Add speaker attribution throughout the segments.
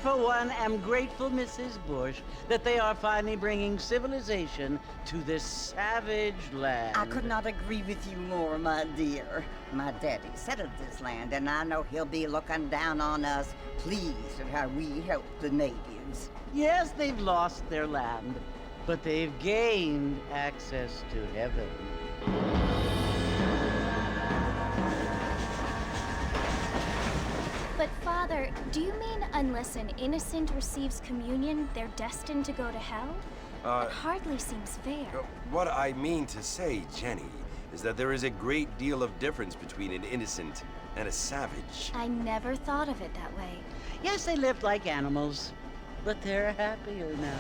Speaker 1: for one, am grateful, Mrs. Bush, that they are finally bringing civilization to this savage land.
Speaker 2: I could not agree with you more, my dear. My daddy settled this land, and I know he'll be looking down on us, pleased at how we help the natives.
Speaker 1: Yes, they've lost their land, but they've gained access to heaven.
Speaker 3: But Father, do you mean unless an innocent receives communion, they're destined to go to hell? It hardly seems fair.
Speaker 4: What I mean to say, Jenny, is that there is a great deal of difference between an innocent and a savage.
Speaker 3: I never thought of it that way.
Speaker 1: Yes, they lived like animals, but they're happier now.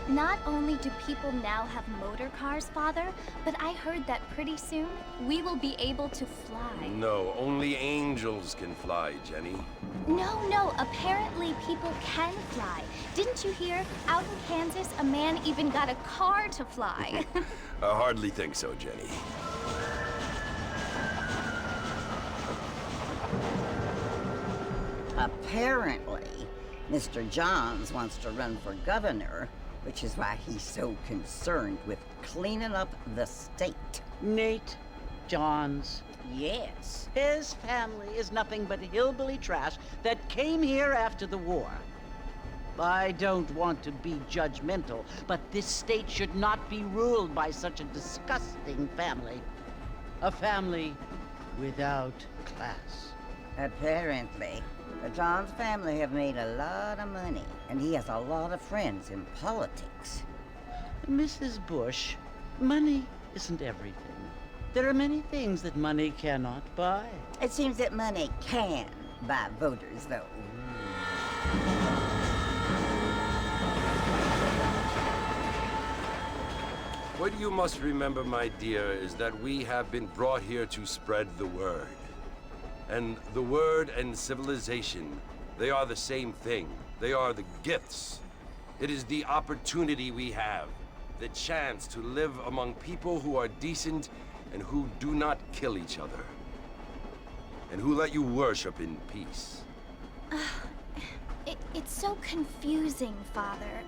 Speaker 3: Not only do people now have motor cars, Father, but I heard that pretty soon we will be able to fly.
Speaker 4: No, only angels can fly, Jenny.
Speaker 3: No, apparently people can fly. Didn't you hear? Out in Kansas, a man even got a car to fly.
Speaker 4: I hardly think so, Jenny.
Speaker 2: Apparently, Mr. Johns wants to run for governor, which is why he's so concerned with cleaning up the state.
Speaker 1: Nate Johns.
Speaker 2: Yes.
Speaker 1: His family is nothing but hillbilly trash that came here after the war. I don't want to be judgmental, but this state should not be ruled by such a disgusting family. A family without class.
Speaker 2: Apparently, the Johns family have made a lot of money, and he has a lot of friends in politics.
Speaker 1: Mrs. Bush, money isn't everything. There are many things that money cannot buy.
Speaker 2: It seems that money can buy voters, though.
Speaker 4: What you must remember, my dear, is that we have been brought here to spread the word. And the word and civilization, they are the same thing. They are the gifts. It is the opportunity we have, the chance to live among people who are decent and who do not kill each other, and who let you worship in peace.
Speaker 3: It's so confusing, Father.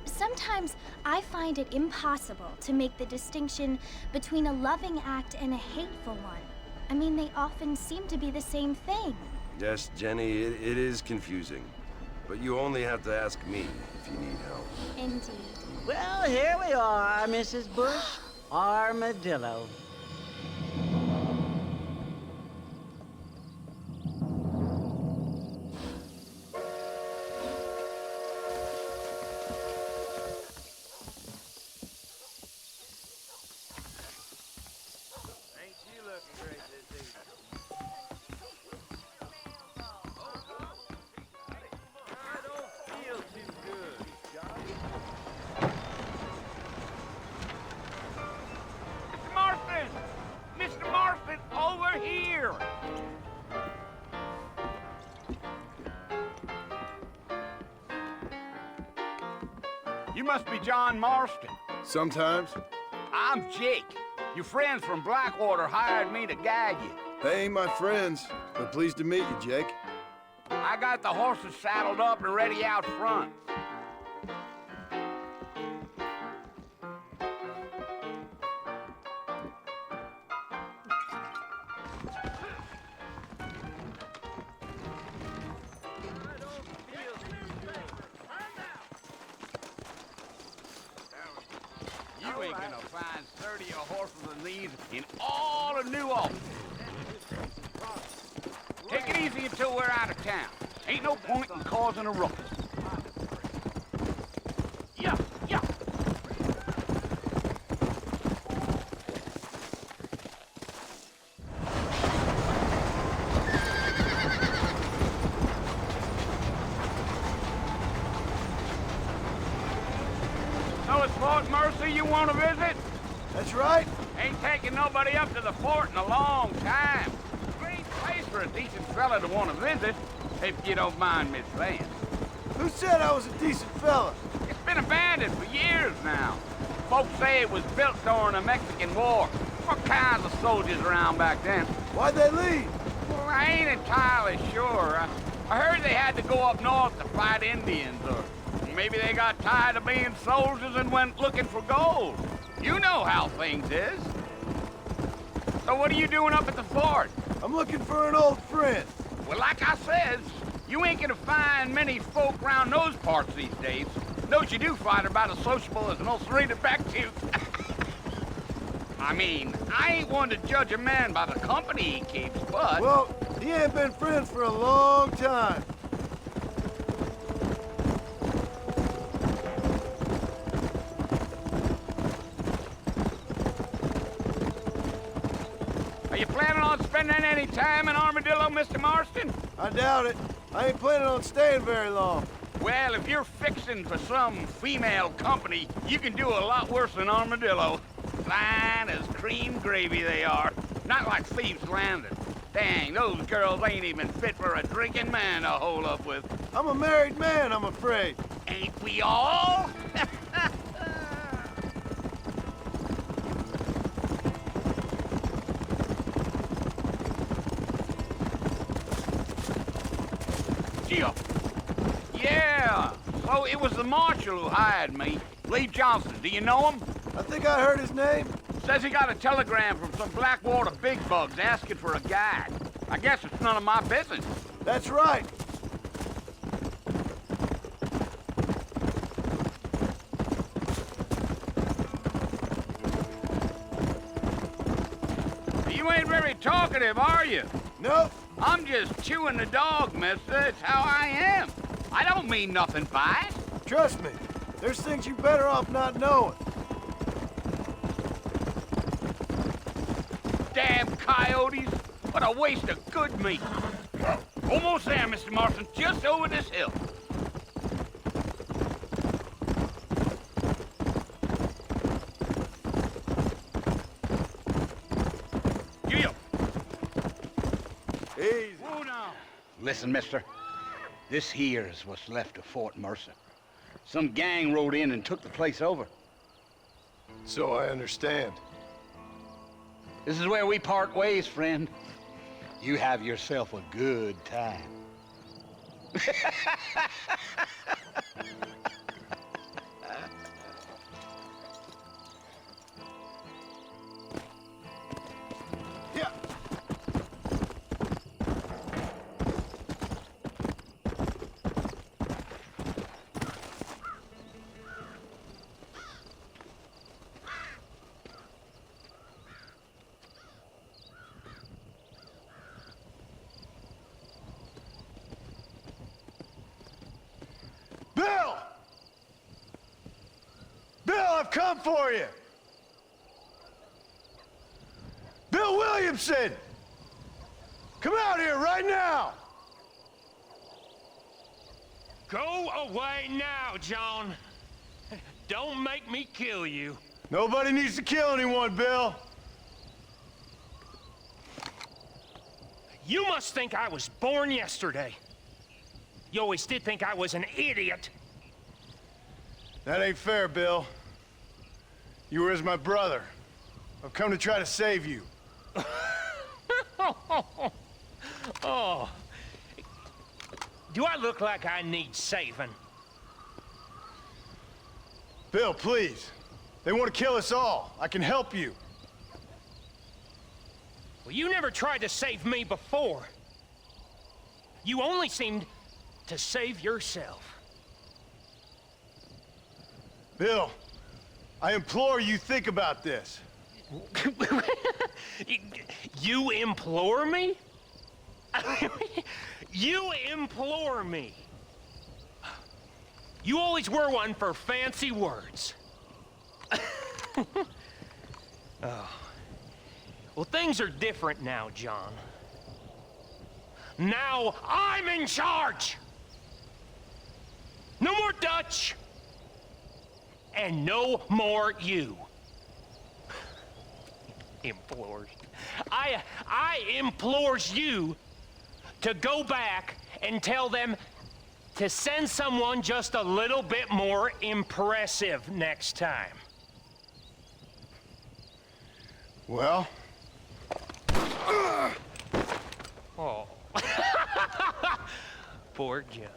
Speaker 3: Sometimes I find it impossible to make the distinction between a loving act and a hateful one. I mean, they often seem to be the same thing.
Speaker 4: Yes, Jenny, it is confusing. But you only have to ask me if you need help.
Speaker 3: Indeed.
Speaker 1: Well, here we are, Mrs. Bush. Armadillo.
Speaker 5: You must be John Marston.
Speaker 6: Sometimes.
Speaker 5: I'm Jake. Your friends from Blackwater hired me to guide you.
Speaker 6: They ain't my friends, but pleased to meet you, Jake.
Speaker 5: I got the horses saddled up and ready out front. You ain't gonna find 30 horses of these in all of New Albany. Take it easy until we're out of town. Ain't no point in causing a ruckus. Yeah. So it's Fort Mercy you want to visit?
Speaker 6: That's right.
Speaker 5: Ain't taking nobody up to the fort in a long time. Great place for a decent fella to want to visit, if you don't mind me saying.
Speaker 6: Who said I was a decent fella?
Speaker 5: It's been abandoned for years now. Folks say it was built during the Mexican War. What kinds of soldiers around back then?
Speaker 6: Why'd they leave?
Speaker 5: Well, I ain't entirely sure. I heard they had to go up north to fight Indians, or maybe they got tired of being soldiers and went looking for gold. You know how things is. So what are you doing up at the fort?
Speaker 6: I'm looking for an old friend.
Speaker 5: Well, like I says, you ain't gonna find many folk around those parts these days. Those you do find are about as sociable as an ulcerated back tooth. I mean, I ain't one to judge a man by the company he keeps, but...
Speaker 6: Well, he ain't been friends for a long time.
Speaker 5: Are you planning on spending any time in Armadillo, Mr. Marston?
Speaker 6: I doubt it. I ain't planning on staying very long.
Speaker 5: Well, if you're fixing for some female company, you can do a lot worse than Armadillo. Fine as cream gravy they are. Not like Thieves Landing. Dang, those girls ain't even fit for a drinking man to hole up with.
Speaker 6: I'm a married man, I'm afraid.
Speaker 5: Ain't we all? Gio. Yeah, so it was the marshal who hired me. Lee Johnson, do you know him?
Speaker 6: I think I heard his name.
Speaker 5: Says he got a telegram from some Blackwater big bugs asking for a guide. I guess it's none of my business.
Speaker 6: That's right.
Speaker 5: You ain't very talkative, are you?
Speaker 6: Nope.
Speaker 5: I'm just chewing the dog, mister. It's how I am. I don't mean nothing by it.
Speaker 6: Trust me. There's things you better off not knowing.
Speaker 5: Damn coyotes. What a waste of good meat. Almost there, Mr. Marston. Just over this hill. Gio.
Speaker 6: Easy.
Speaker 5: Whoa now. Listen, mister. This here's what's left of Fort Mercer. Some gang rode in and took the place over.
Speaker 6: So I understand.
Speaker 5: This is where we part ways, friend. You have yourself a good time.
Speaker 6: Yeah. Bill! Bill, I've come for you! Bill Williamson! Come out here right now!
Speaker 7: Go away now, John. Don't make me kill you.
Speaker 6: Nobody needs to kill anyone, Bill.
Speaker 7: You must think I was born yesterday. You always did think I was an idiot.
Speaker 6: That ain't fair, Bill. You were as my brother. I've come to try to save you.
Speaker 7: Oh. Do I look like I need saving?
Speaker 6: Bill, please. They want to kill us all. I can help you.
Speaker 7: Well, you never tried to save me before. You only seemed to save yourself.
Speaker 6: Bill, I implore you think about this.
Speaker 7: You implore me? You implore me. You always were one for fancy words. Oh. Well, things are different now, John. Now I'm in charge. No more Dutch. And no more you. Implores. I implores you to go back and tell them to send someone just a little bit more impressive next time.
Speaker 6: Well,
Speaker 7: Oh. Poor John.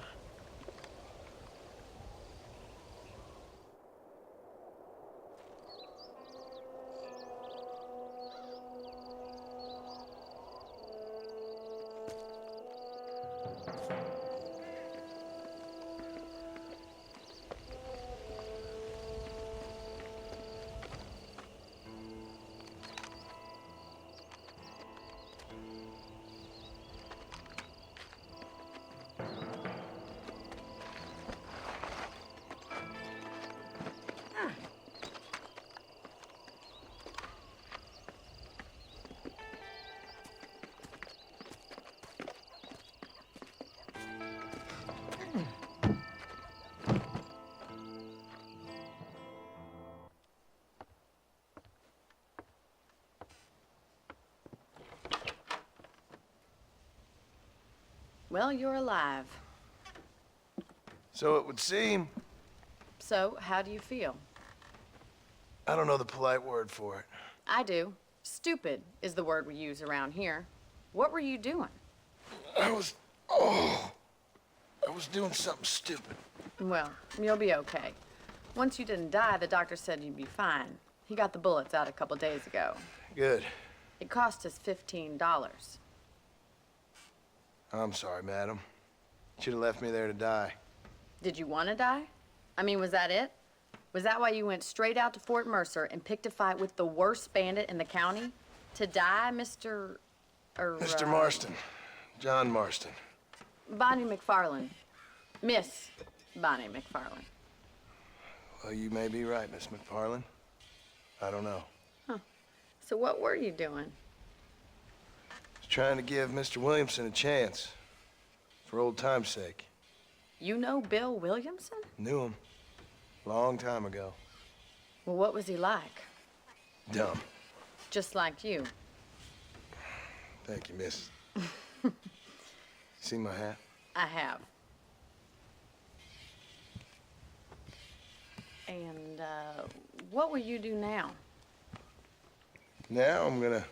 Speaker 8: Well, you're alive.
Speaker 6: so it would seem.
Speaker 8: So, how do you feel?
Speaker 6: I don't know the polite word for it.
Speaker 8: I do. Stupid is the word we use around here. What were you doing?
Speaker 6: I was doing something stupid.
Speaker 8: Well, you'll be okay. Once you didn't die, the doctor said you'd be fine. He got the bullets out a couple days ago.
Speaker 6: Good.
Speaker 8: It cost us $15.
Speaker 6: I'm sorry, madam. Should have left me there to die.
Speaker 8: Did you want to die? I mean, was that it? Was that why you went straight out to Fort Mercer and picked a fight with the worst bandit in the county? To die, Mr.
Speaker 6: Mr. Marston. John Marston.
Speaker 8: Bonnie McFarland. Miss Bonnie McFarland.
Speaker 6: Well, you may be right, Miss McFarland. I don't know.
Speaker 8: So what were you doing?
Speaker 6: Was trying to give Mr. Williamson a chance. For old time's sake.
Speaker 8: You know Bill Williamson?
Speaker 6: Knew him. Long time ago.
Speaker 8: Well, what was he like?
Speaker 6: Dumb.
Speaker 8: Just like you.
Speaker 6: Thank you, miss. See my hat?
Speaker 8: I have. And, what will you do now?
Speaker 6: Now I'm gonna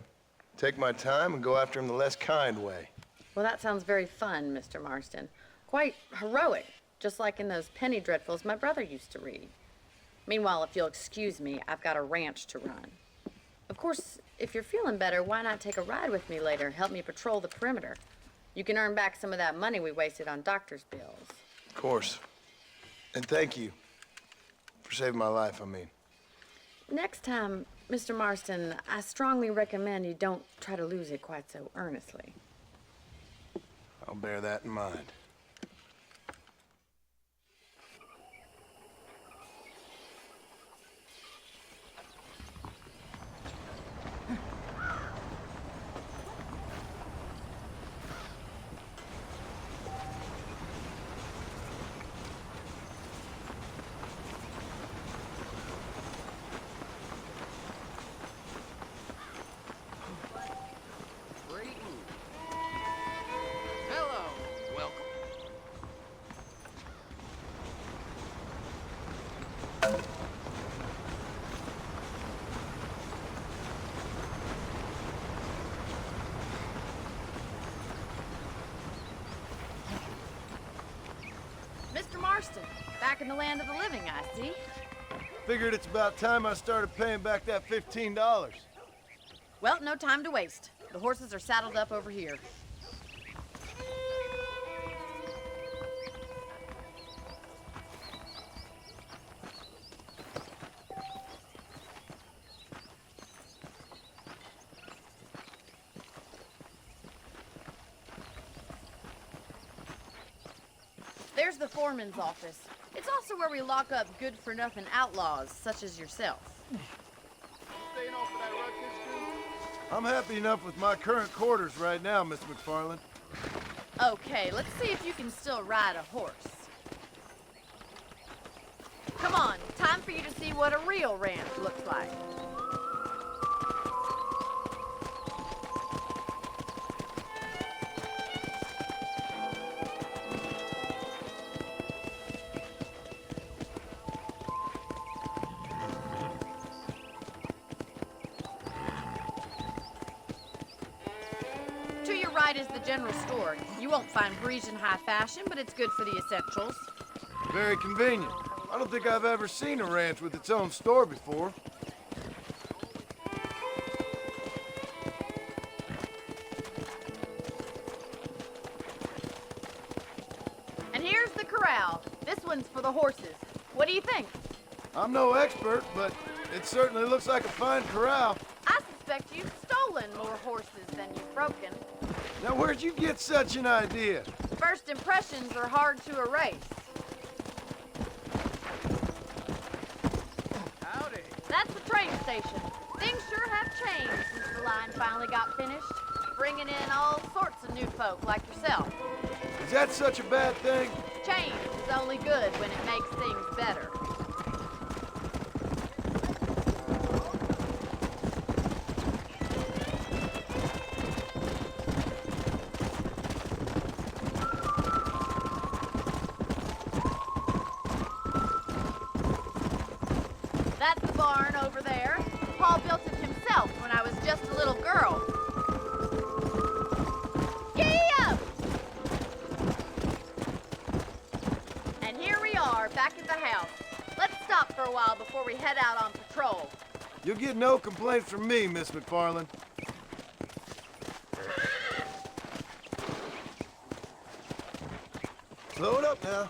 Speaker 6: take my time and go after him the less kind way.
Speaker 8: Well, that sounds very fun, Mr. Marston. Quite heroic, just like in those penny dreadfuls my brother used to read. Meanwhile, if you'll excuse me, I've got a ranch to run. Of course, if you're feeling better, why not take a ride with me later? Help me patrol the perimeter. You can earn back some of that money we wasted on doctor's bills.
Speaker 6: Of course. And thank you for saving my life, I mean.
Speaker 8: Next time, Mr. Marston, I strongly recommend you don't try to lose it quite so earnestly.
Speaker 6: I'll bear that in mind.
Speaker 5: Hello. Welcome.
Speaker 8: Mr. Marston, back in the land of the living, I see.
Speaker 6: Figured it's about time I started paying back that $15.
Speaker 8: Well, no time to waste. The horses are saddled up over here. There's the foreman's office. It's also where we lock up good-for-nothing outlaws, such as yourself.
Speaker 6: Staying off of that ruckus, dude? I'm happy enough with my current quarters right now, Miss McFarland.
Speaker 8: Okay, let's see if you can still ride a horse. Come on, time for you to see what a real ranch looks like. right is the general store. You won't find Parisian high fashion, but it's good for the essentials.
Speaker 6: Very convenient. I don't think I've ever seen a ranch with its own store before.
Speaker 8: And here's the corral. This one's for the horses. What do you think?
Speaker 6: I'm no expert, but it certainly looks like a fine corral.
Speaker 8: I suspect you've stolen more horses than you've broken.
Speaker 6: Now, where'd you get such an idea?
Speaker 8: First impressions are hard to erase.
Speaker 6: Howdy.
Speaker 8: That's the train station. Things sure have changed since the line finally got finished, bringing in all sorts of new folk like yourself.
Speaker 6: Is that such a bad thing?
Speaker 8: Change is only good when it makes things better. That's the barn over there. Paul built it himself when I was just a little girl. Yeah! And here we are, back at the house. Let's stop for a while before we head out on patrol.
Speaker 6: You'll get no complaints from me, Miss McFarland. Slow it up now.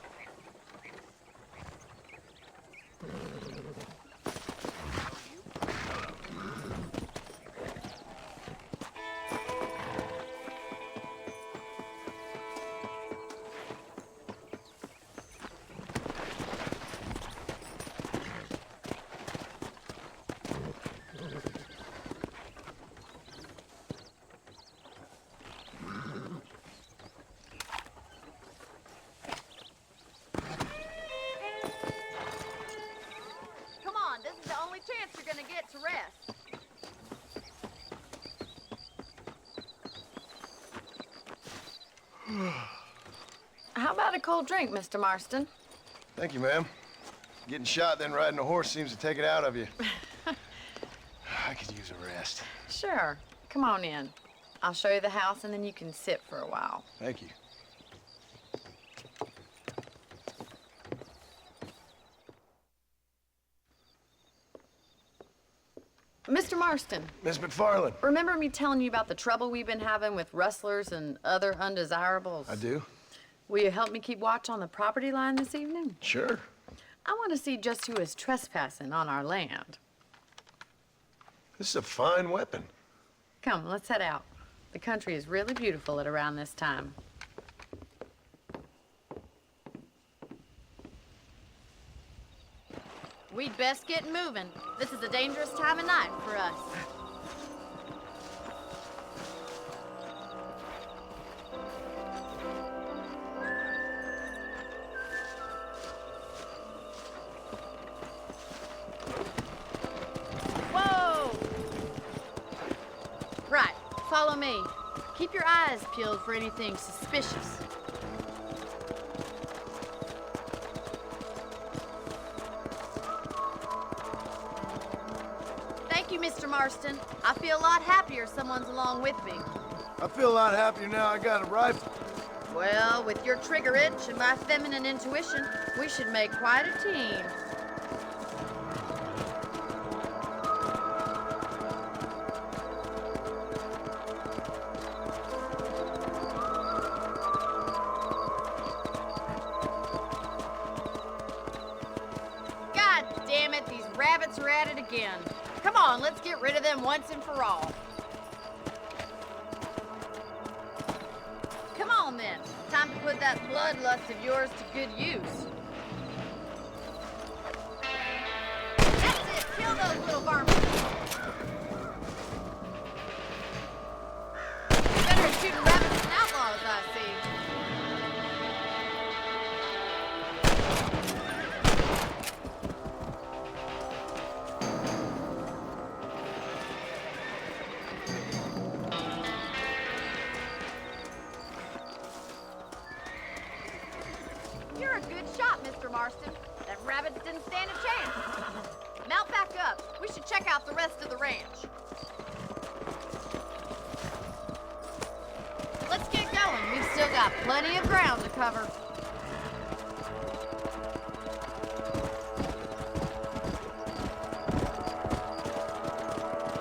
Speaker 8: Come on, this is the only chance you're gonna get to rest. How about a cold drink, Mr. Marston?
Speaker 6: Thank you, ma'am. Getting shot, then riding a horse seems to take it out of you. I could use a rest.
Speaker 8: Sure. Come on in. I'll show you the house and then you can sit for a while.
Speaker 6: Thank you.
Speaker 8: Mr. Marston,
Speaker 6: Miss McFarland.
Speaker 8: remember me telling you about the trouble we've been having with rustlers and other undesirables?
Speaker 6: I do?
Speaker 8: Will you help me keep watch on the property line this evening?
Speaker 6: Sure.
Speaker 8: I want to see just who is trespassing on our land.
Speaker 6: This is a fine weapon.
Speaker 8: Come, let's head out. The country is really beautiful at around this time. We'd best get moving. This is a dangerous time of night for us. Whoa! Right, follow me. Keep your eyes peeled for anything suspicious. Thank you, Mr. Marston. I feel a lot happier someone's along with me.
Speaker 6: I feel a lot happier now I got a rifle.
Speaker 8: Well, with your trigger itch and my feminine intuition, we should make quite a team. God damn it, these rabbits are at it again. Come on, let's get rid of them once and for all. Come on then, time to put that bloodlust of yours to good use. That's it, kill those little varmints. Better at shooting rabbits than outlaws, I see. You're a good shot, Mr. Marston. Them rabbits didn't stand a chance. Mount back up. We should check out the rest of the ranch. Let's got plenty of ground to cover.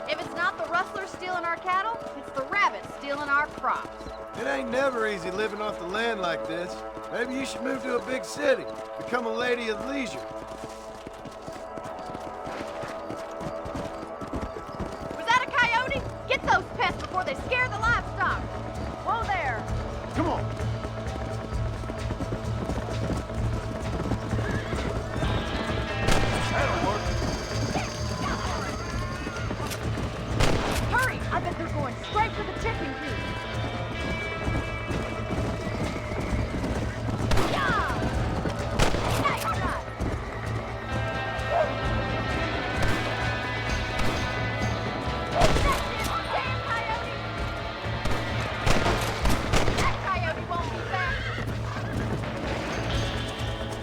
Speaker 8: If it's not the rustlers stealing our cattle, it's the rabbits stealing our crops.
Speaker 6: It ain't never easy living off the land like this. Maybe you should move to a big city. Become a lady of leisure.
Speaker 8: Was that a coyote? Get those pests before they scare the livestock. Whoa there.
Speaker 6: Come on. That'll work.
Speaker 8: Hurry! I bet they're going straight for the chicken coop.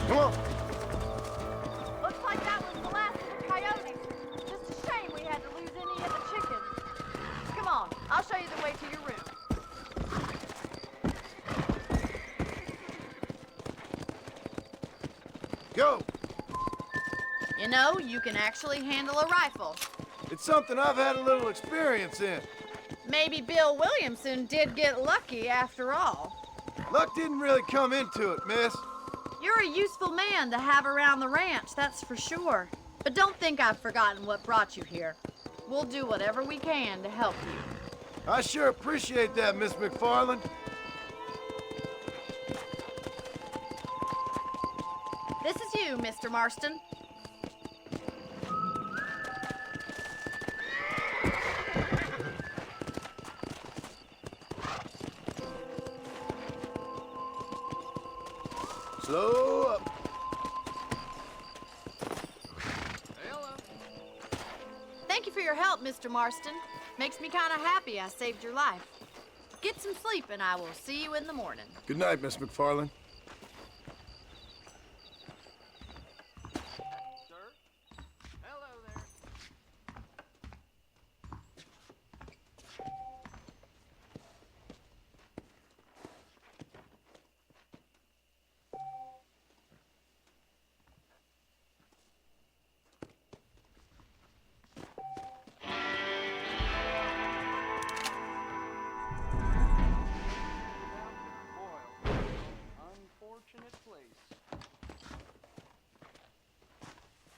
Speaker 6: Come on.
Speaker 8: Looks like that was the last of the coyotes. Just a shame we had to lose any of the chickens. Come on, I'll show you the way to your room.
Speaker 6: Go.
Speaker 8: You know, you can actually handle a rifle.
Speaker 6: It's something I've had a little experience in.
Speaker 8: Maybe Bill Williamson did get lucky after all.
Speaker 6: Luck didn't really come into it, miss.
Speaker 8: You're a useful man to have around the ranch, that's for sure. But don't think I've forgotten what brought you here. We'll do whatever we can to help you.
Speaker 6: I sure appreciate that, Miss McFarland.
Speaker 8: This is you, Mr. Marston.
Speaker 6: Slow up.
Speaker 8: Thank you for your help, Mr. Marston. Makes me kind of happy I saved your life. Get some sleep and I will see you in the morning.
Speaker 6: Good night, Miss McFarland.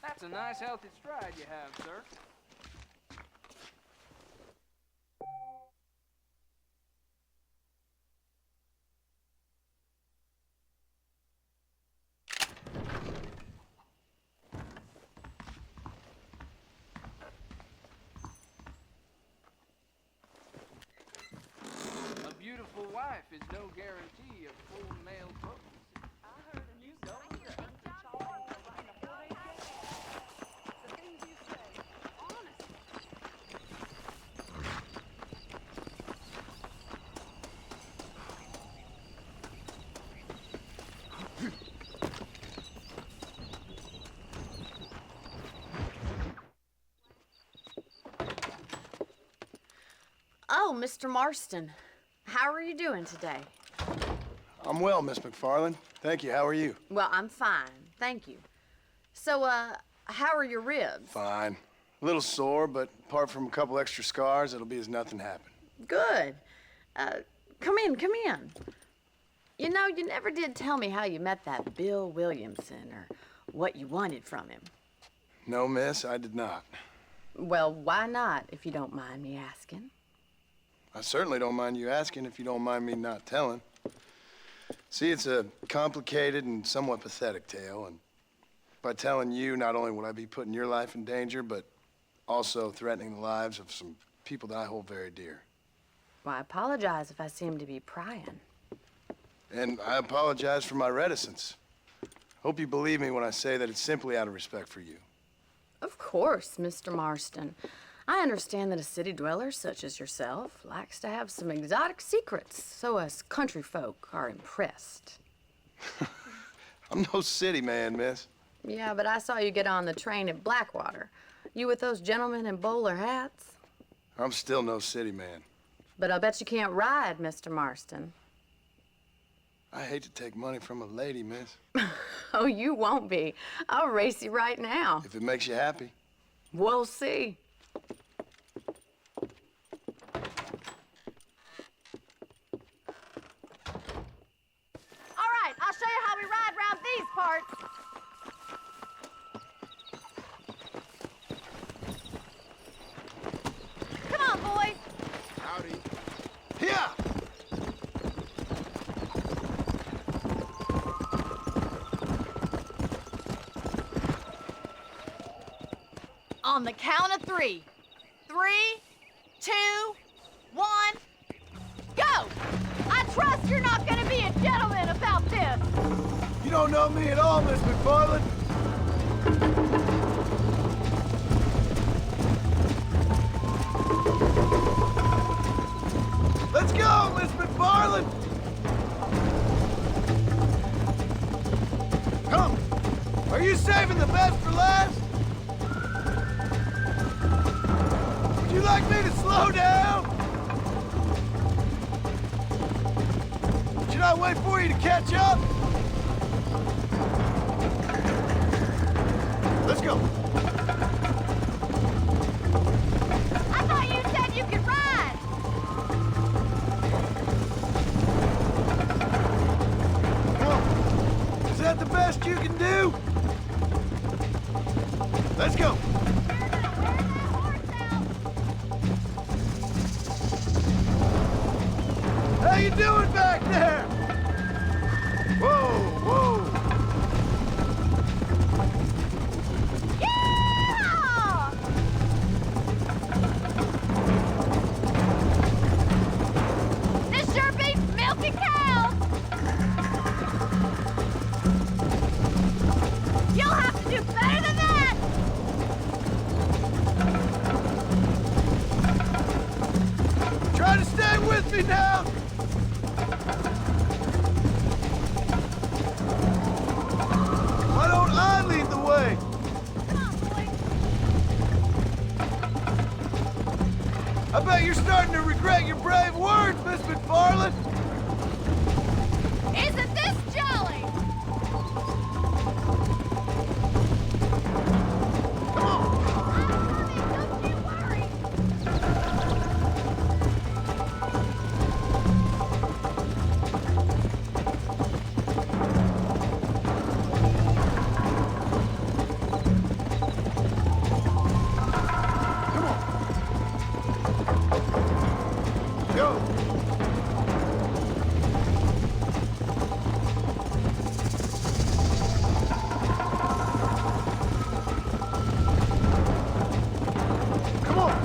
Speaker 9: That's a nice healthy stride you have, sir. A beautiful wife is no guarantee of full male potency. I heard a new
Speaker 8: Oh, Mr. Marston. How are you doing today?
Speaker 6: I'm well, Miss McFarland. Thank you. How are you?
Speaker 8: Well, I'm fine. Thank you. So, how are your ribs?
Speaker 6: Fine. A little sore, but apart from a couple extra scars, it'll be as nothing happened.
Speaker 8: Good. Come in, come in. You know, you never did tell me how you met that Bill Williamson or what you wanted from him.
Speaker 6: No, miss, I did not.
Speaker 8: Well, why not, if you don't mind me asking?
Speaker 6: I certainly don't mind you asking if you don't mind me not telling. See, it's a complicated and somewhat pathetic tale, and by telling you, not only would I be putting your life in danger, but also threatening the lives of some people that I hold very dear.
Speaker 8: Well, I apologize if I seem to be prying.
Speaker 6: And I apologize for my reticence. Hope you believe me when I say that it's simply out of respect for you.
Speaker 8: Of course, Mr. Marston. I understand that a city dweller such as yourself likes to have some exotic secrets, so us country folk are impressed.
Speaker 6: I'm no city man, miss.
Speaker 8: Yeah, but I saw you get on the train at Blackwater. You with those gentlemen in bowler hats?
Speaker 6: I'm still no city man.
Speaker 8: But I'll bet you can't ride, Mr. Marston.
Speaker 6: I hate to take money from a lady, miss.
Speaker 8: Oh, you won't be. I'll race you right now.
Speaker 6: If it makes you happy.
Speaker 8: We'll see.
Speaker 10: All right, I'll show you how we ride around these parts. Come on, boys.
Speaker 6: Howdy. Here!
Speaker 10: On the count of 3. 3, 2, 1, go! I trust you're not gonna be a gentleman about this.
Speaker 6: You don't know me at all, Miss McFarland. Let's go, Miss McFarland! Come! Are you saving the best for last? Would you like me to slow down? Should I wait for you to catch up? Let's go.
Speaker 10: I thought you said you could ride.
Speaker 6: Is that the best you can do? Let's go.
Speaker 10: You're gonna wear that horse out.
Speaker 6: How you doing back there? Whoa, whoa.
Speaker 10: Yeah! This sure beats milking cows. You'll have to do better than that.
Speaker 6: Try to stay with me now. Why don't I lead the way?
Speaker 10: Come on, boys.
Speaker 6: I bet you're starting to regret your brave words, Miss McFarland.
Speaker 10: Isn't this jolly?
Speaker 6: Come on.
Speaker 10: I'm coming, don't you worry.
Speaker 6: Go. Come on.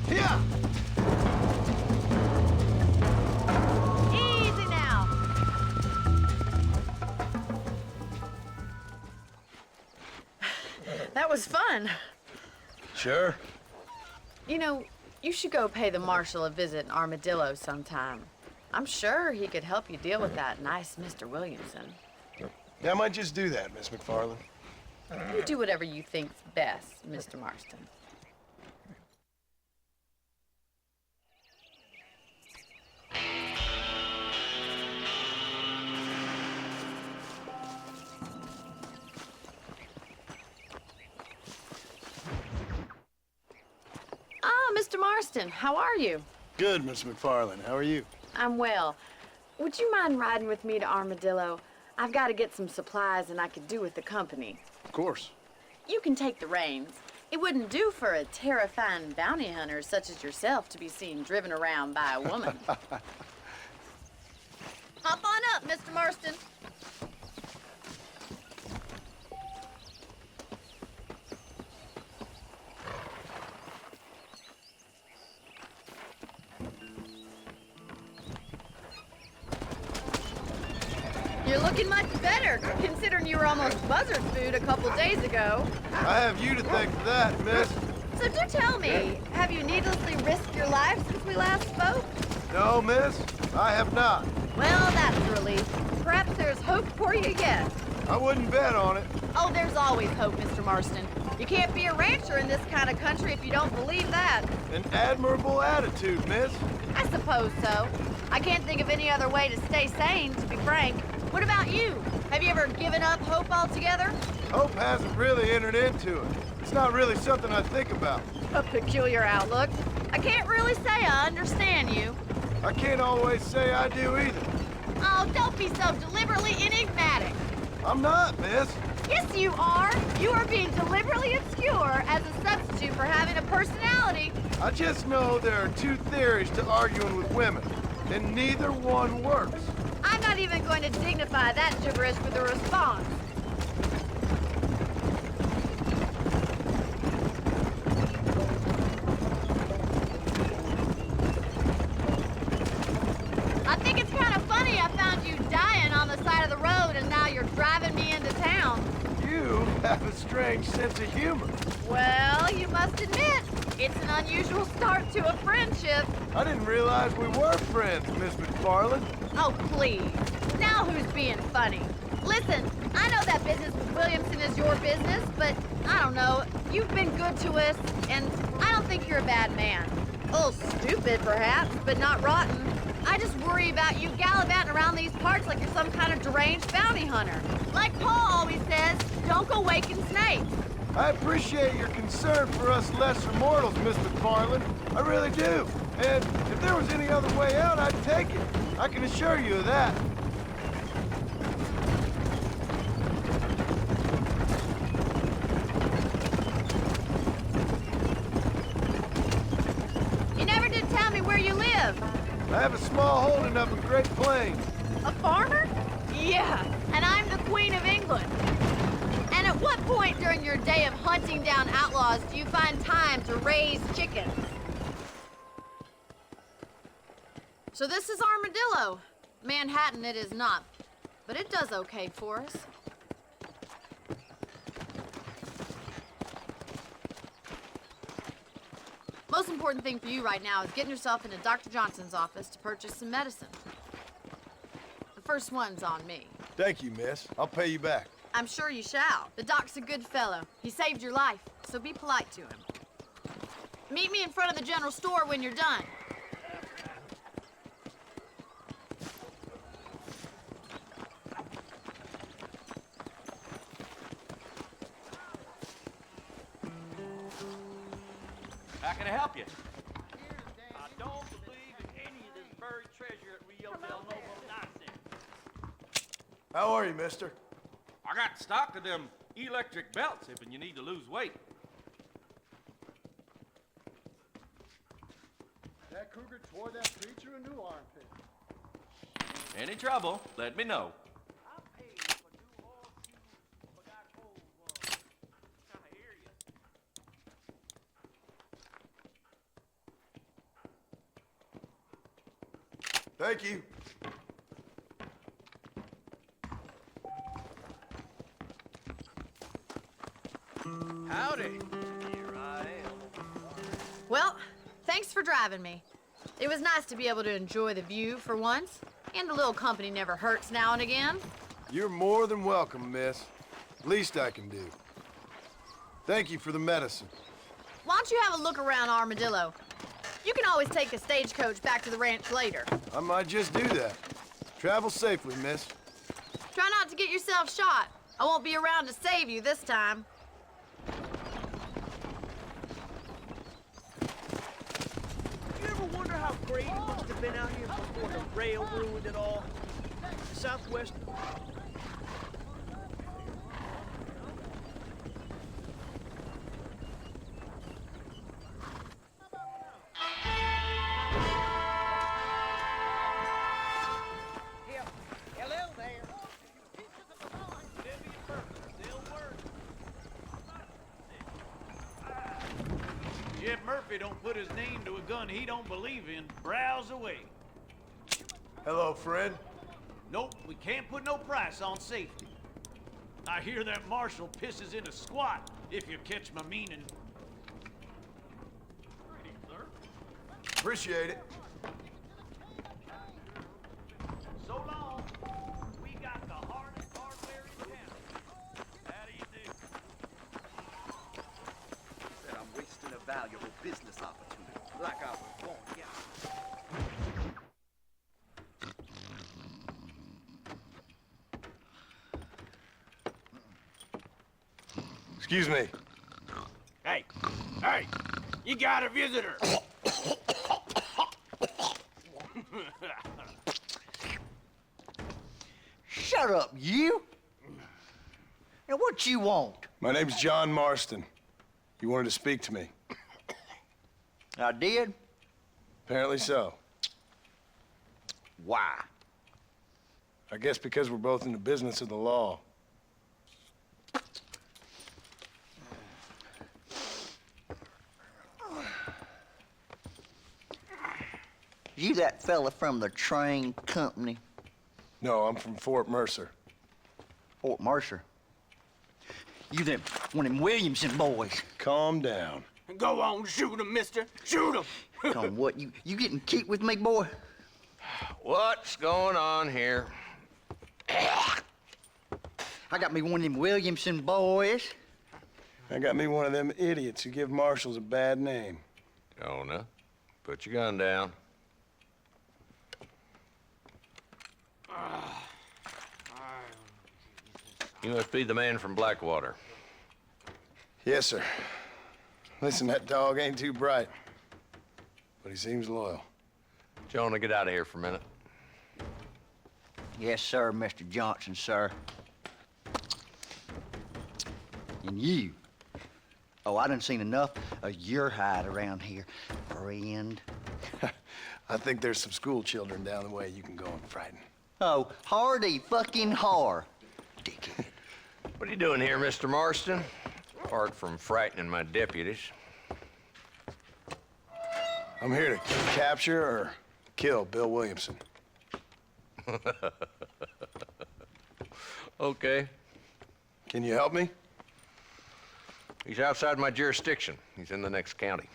Speaker 6: Here.
Speaker 10: Easy now.
Speaker 8: That was fun.
Speaker 6: Sure.
Speaker 8: You know, you should go pay the marshal a visit in Armadillo sometime. I'm sure he could help you deal with that nice Mr. Williamson.
Speaker 6: Yeah, I might just do that, Miss McFarland.
Speaker 8: You do whatever you think's best, Mr. Marston. Ah, Mr. Marston, how are you?
Speaker 6: Good, Miss McFarland. How are you?
Speaker 8: I'm well. Would you mind riding with me to Armadillo? I've got to get some supplies and I could do with the company.
Speaker 6: Of course.
Speaker 8: You can take the reins. It wouldn't do for a terrifying bounty hunter such as yourself to be seen driven around by a woman. Hop on up, Mr. Marston. You're looking much better, considering you were almost buzzard food a couple days ago.
Speaker 6: I have you to thank for that, miss.
Speaker 10: So do tell me, have you needlessly risked your life since we last spoke?
Speaker 6: No, miss, I have not.
Speaker 10: Well, that's a relief. Perhaps there's hope for you yet.
Speaker 6: I wouldn't bet on it.
Speaker 10: Oh, there's always hope, Mr. Marston. You can't be a rancher in this kind of country if you don't believe that.
Speaker 6: An admirable attitude, miss.
Speaker 10: I suppose so. I can't think of any other way to stay sane, to be frank. What about you? Have you ever given up hope altogether?
Speaker 6: Hope hasn't really entered into it. It's not really something I think about.
Speaker 10: A peculiar outlook. I can't really say I understand you.
Speaker 6: I can't always say I do either.
Speaker 10: Oh, don't be so deliberately enigmatic.
Speaker 6: I'm not, miss.
Speaker 10: Yes, you are. You are being deliberately obscure as a substitute for having a personality.
Speaker 6: I just know there are two theories to arguing with women, and neither one works.
Speaker 10: I'm not even going to dignify that gibberish with a response. I think it's kind of funny I found you dying on the side of the road and now you're driving me into town.
Speaker 6: You have a strange sense of humor.
Speaker 10: Well, you must admit, it's an unusual start to a friendship.
Speaker 6: I didn't realize we were friends, Miss McFarland.
Speaker 10: Oh, please. Now who's being funny? Listen, I know that business with Williamson is your business, but I don't know. You've been good to us, and I don't think you're a bad man. A little stupid, perhaps, but not rotten. I just worry about you gallivanting around these parts like you're some kind of deranged bounty hunter. Like Paul always says, don't go waking snakes.
Speaker 6: I appreciate your concern for us lesser mortals, Miss McFarland. I really do. And if there was any other way out, I'd take it. I can assure you of that.
Speaker 10: You never did tell me where you live.
Speaker 6: I have a small holding up in Great Plains.
Speaker 10: A farmer? Yeah, and I'm the Queen of England. And at what point during your day of hunting down outlaws do you find time to raise chickens? So this is Armadillo. Manhattan it is not, but it does okay for us. Most important thing for you right now is getting yourself into Dr. Johnson's office to purchase some medicine. The first one's on me.
Speaker 6: Thank you, miss. I'll pay you back.
Speaker 10: I'm sure you shall. The doc's a good fellow. He saved your life, so be polite to him. Meet me in front of the general store when you're done.
Speaker 11: How can I help you? I don't believe in any of this buried treasure at Rio del Novo nonsense.
Speaker 6: How are you, mister?
Speaker 11: I got stock of them electric belts if you need to lose weight.
Speaker 12: That cougar tore that preacher a new armpit.
Speaker 11: Any trouble, let me know.
Speaker 6: Thank you.
Speaker 9: Howdy. Here I am.
Speaker 10: Well, thanks for driving me. It was nice to be able to enjoy the view for once, and a little company never hurts now and again.
Speaker 6: You're more than welcome, miss. Least I can do. Thank you for the medicine.
Speaker 10: Why don't you have a look around Armadillo? You can always take a stagecoach back to the ranch later.
Speaker 6: I might just do that. Travel safely, miss.
Speaker 10: Try not to get yourself shot. I won't be around to save you this time.
Speaker 13: You ever wonder how great it must have been out here before the rail ruined it all? Southwest.
Speaker 9: Hello there.
Speaker 14: Jeb Murphy don't put his name to a gun he don't believe in. Browse away.
Speaker 6: Hello, friend.
Speaker 14: Nope, we can't put no price on safety. I hear that marshal pisses in a squat, if you catch my meaning. Greetings, sir.
Speaker 6: Appreciate it.
Speaker 14: So long. We got the hardest hardware in town. How do you
Speaker 11: valuable business opportunity, like I was born, yeah.
Speaker 6: Excuse me.
Speaker 13: Hey, hey, you got a visitor.
Speaker 15: Shut up, you! Now, what you want?
Speaker 6: My name's John Marston. You wanted to speak to me.
Speaker 15: I did?
Speaker 6: Apparently so.
Speaker 15: Why?
Speaker 6: I guess because we're both in the business of the law.
Speaker 15: You that fella from the train company?
Speaker 6: No, I'm from Fort Mercer.
Speaker 15: Fort Mercer? You them, one of them Williamson boys.
Speaker 6: Calm down.
Speaker 13: Go on, shoot him, mister. Shoot him.
Speaker 15: Come on, what, you getting kicked with me, boy?
Speaker 16: What's going on here?
Speaker 15: I got me one of them Williamson boys.
Speaker 6: I got me one of them idiots who give marshals a bad name.
Speaker 16: Jonah, put your gun down. You must be the man from Blackwater.
Speaker 6: Yes, sir. Listen, that dog ain't too bright, but he seems loyal.
Speaker 16: Jonah, get out of here for a minute.
Speaker 15: Yes, sir, Mr. Johnson, sir. And you. Oh, I done seen enough of your hide around here, friend.
Speaker 6: I think there's some school children down the way you can go and frighten.
Speaker 15: Oh, hardy fucking har. Dickhead.
Speaker 16: What are you doing here, Mr. Marston? Apart from frightening my deputies.
Speaker 6: I'm here to capture or kill Bill Williamson.
Speaker 16: Okay.
Speaker 6: Can you help me?
Speaker 16: He's outside my jurisdiction. He's in the next county.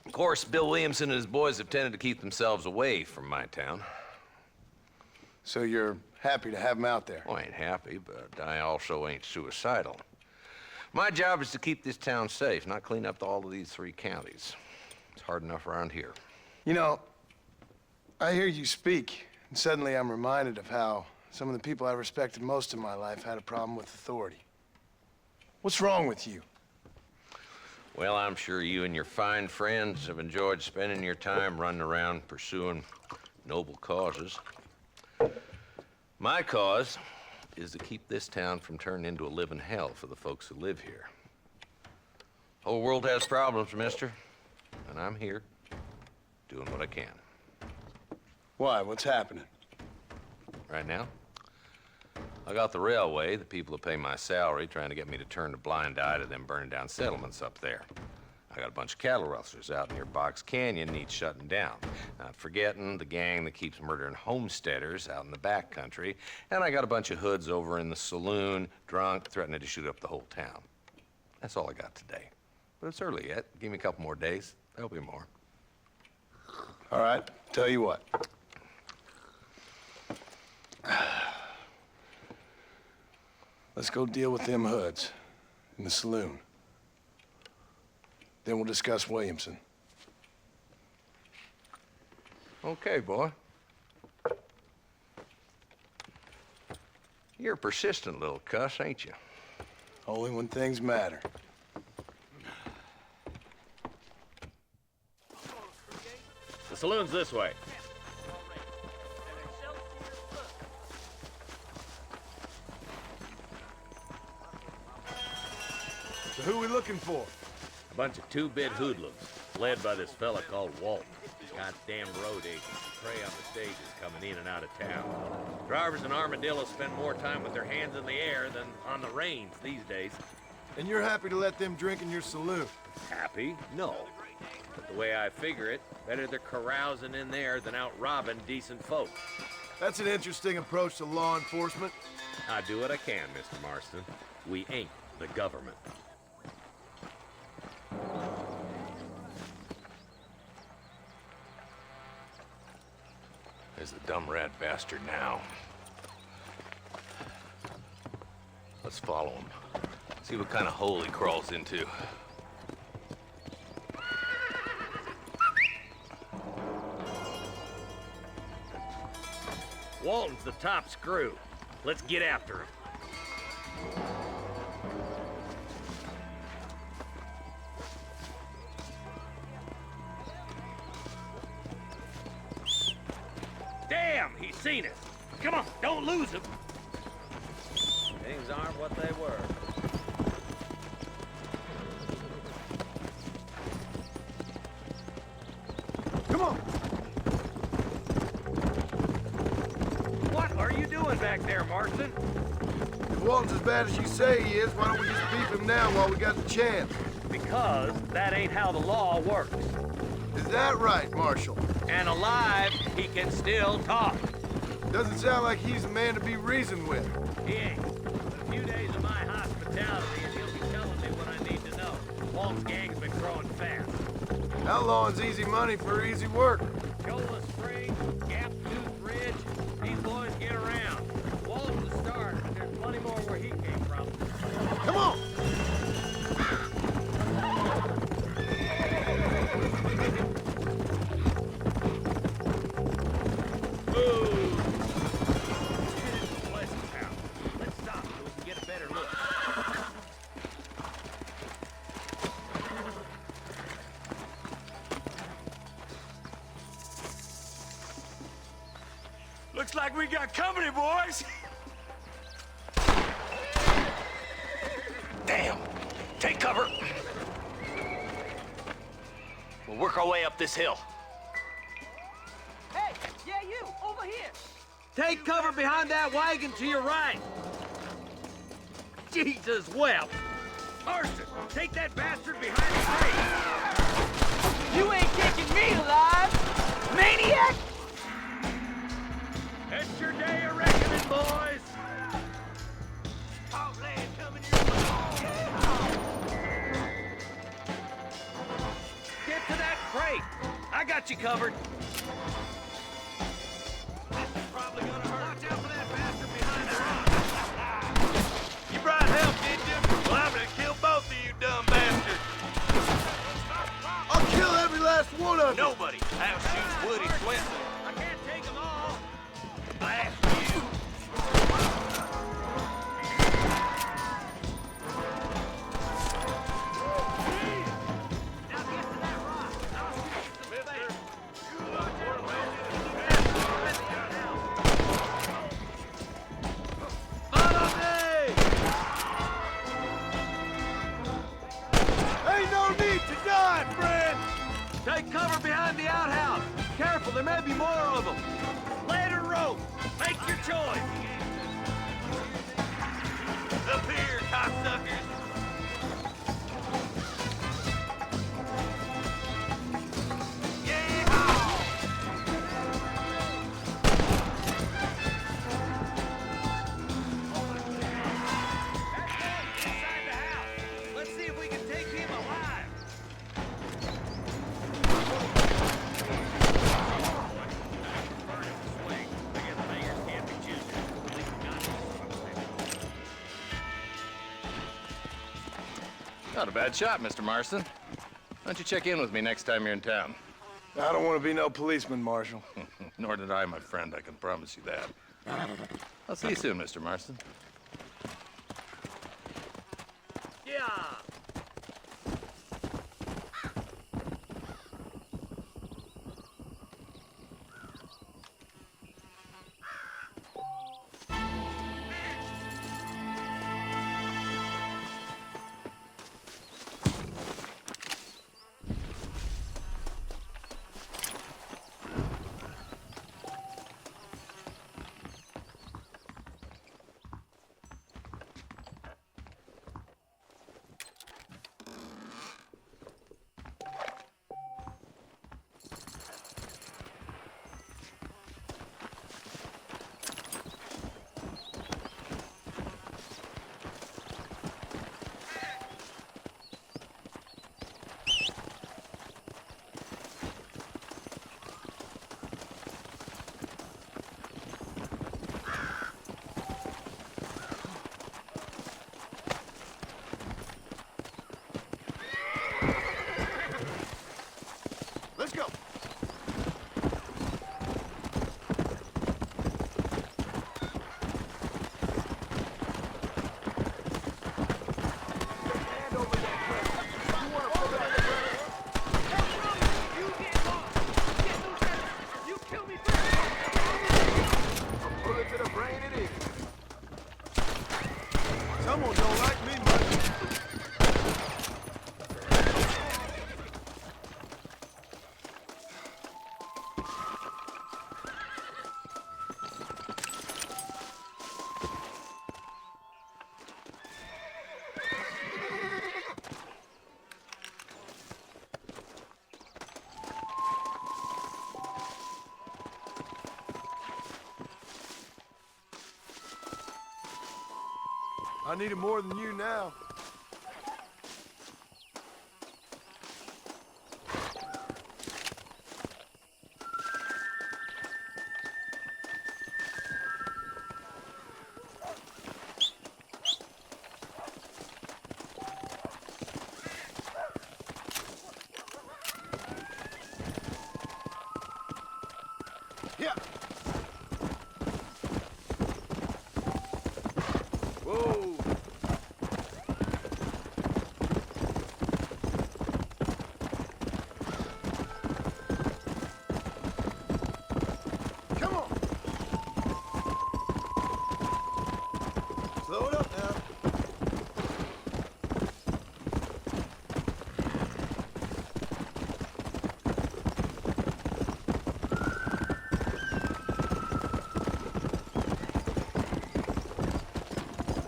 Speaker 16: Of course, Bill Williamson and his boys have tended to keep themselves away from my town.
Speaker 6: So you're happy to have him out there?
Speaker 16: Well, I ain't happy, but I also ain't suicidal. My job is to keep this town safe, not clean up all of these 3 counties. It's hard enough around here.
Speaker 6: You know, I hear you speak, and suddenly I'm reminded of how some of the people I respected most in my life had a problem with authority. What's wrong with you?
Speaker 16: Well, I'm sure you and your fine friends have enjoyed spending your time running around pursuing noble causes. My cause is to keep this town from turning into a living hell for the folks who live here. The whole world has problems, mister, and I'm here doing what I can.
Speaker 6: Why? What's happening?
Speaker 16: Right now, I got the railway, the people who pay my salary, trying to get me to turn a blind eye to them burning down settlements up there. I got a bunch of cattle rustlers out near Box Canyon needs shutting down. Not forgetting the gang that keeps murdering homesteaders out in the back country. And I got a bunch of hoods over in the saloon, drunk, threatening to shoot up the whole town. That's all I got today. But it's early yet. Give me a couple more days. There'll be more.
Speaker 6: All right, tell you what. Let's go deal with them hoods in the saloon. Then we'll discuss Williamson.
Speaker 16: Okay, boy. You're a persistent little cuss, ain't you?
Speaker 6: Only when things matter.
Speaker 11: The saloon's this way.
Speaker 6: So who are we looking for?
Speaker 11: A bunch of 2-bit hoodlums, led by this fella called Walt. Goddamn road agents prey on the stages coming in and out of town. Drivers in Armadillo spend more time with their hands in the air than on the reins these days.
Speaker 6: And you're happy to let them drink in your saloon?
Speaker 11: Happy? No. But the way I figure it, better they're carousing in there than out robbing decent folk.
Speaker 6: That's an interesting approach to law enforcement.
Speaker 11: I do what I can, Mr. Marston. We ain't the government.
Speaker 16: There's the dumb rat bastard now. Let's follow him. See what kind of hole he crawls into.
Speaker 11: Walton's the top screw. Let's get after him. Damn, he's seen us. Come on, don't lose him.
Speaker 17: Things aren't what they were.
Speaker 11: Come on. What are you doing back there, Marston?
Speaker 6: If Walton's as bad as you say he is, why don't we just beef him now while we got the chance?
Speaker 11: Because that ain't how the law works.
Speaker 6: Is that right, Marshal?
Speaker 11: And alive, he can still talk.
Speaker 6: Doesn't sound like he's a man to be reasoned with.
Speaker 11: He ain't. A few days of my hospitality and he'll be telling me what I need to know. Walt's gang's been growing fast.
Speaker 6: Outlawing's easy money for easy work.
Speaker 11: Shola Springs, Gap Tooth Ridge, these boys get around. Walt's the start, but there's plenty more where he came from.
Speaker 6: Come on!
Speaker 14: Looks like we got company, boys.
Speaker 11: Damn! Take cover! We'll work our way up this hill.
Speaker 13: Hey, yeah, you, over here.
Speaker 11: Take cover behind that wagon to your right. Jesus wept! Marston, take that bastard behind the tree!
Speaker 13: You ain't taking me alive, maniac!
Speaker 11: It's your day of reckoning, boys! Outland coming your way! Get to that crate! I got you covered! This is probably gonna hurt. Watch out for that bastard behind the rock!
Speaker 14: You brought help, did you? Well, I'm gonna kill both of you dumb bastards.
Speaker 6: I'll kill every last one of you!
Speaker 14: Nobody outshoots Woody Swenson.
Speaker 11: I can't take them all!
Speaker 14: Blast you.
Speaker 11: Now get to that rock! I'll shoot you some space!
Speaker 14: Follow me!
Speaker 6: Ain't no need to die, friend!
Speaker 11: Take cover behind the outhouse! Careful, there may be more of them! Ladder rope! Make your choice!
Speaker 14: Up here, cocksuckers!
Speaker 11: Inside the house! Let's see if we can take him alive!
Speaker 16: Not a bad shot, Mr. Marston. Why don't you check in with me next time you're in town?
Speaker 6: I don't want to be no policeman, Marshal.
Speaker 16: Nor did I, my friend. I can promise you that. I'll see you soon, Mr. Marston.
Speaker 11: Yeah!
Speaker 6: Bones don't like me much. I need it more than you now. Yeah. Whoa. Come on. Slow it up now.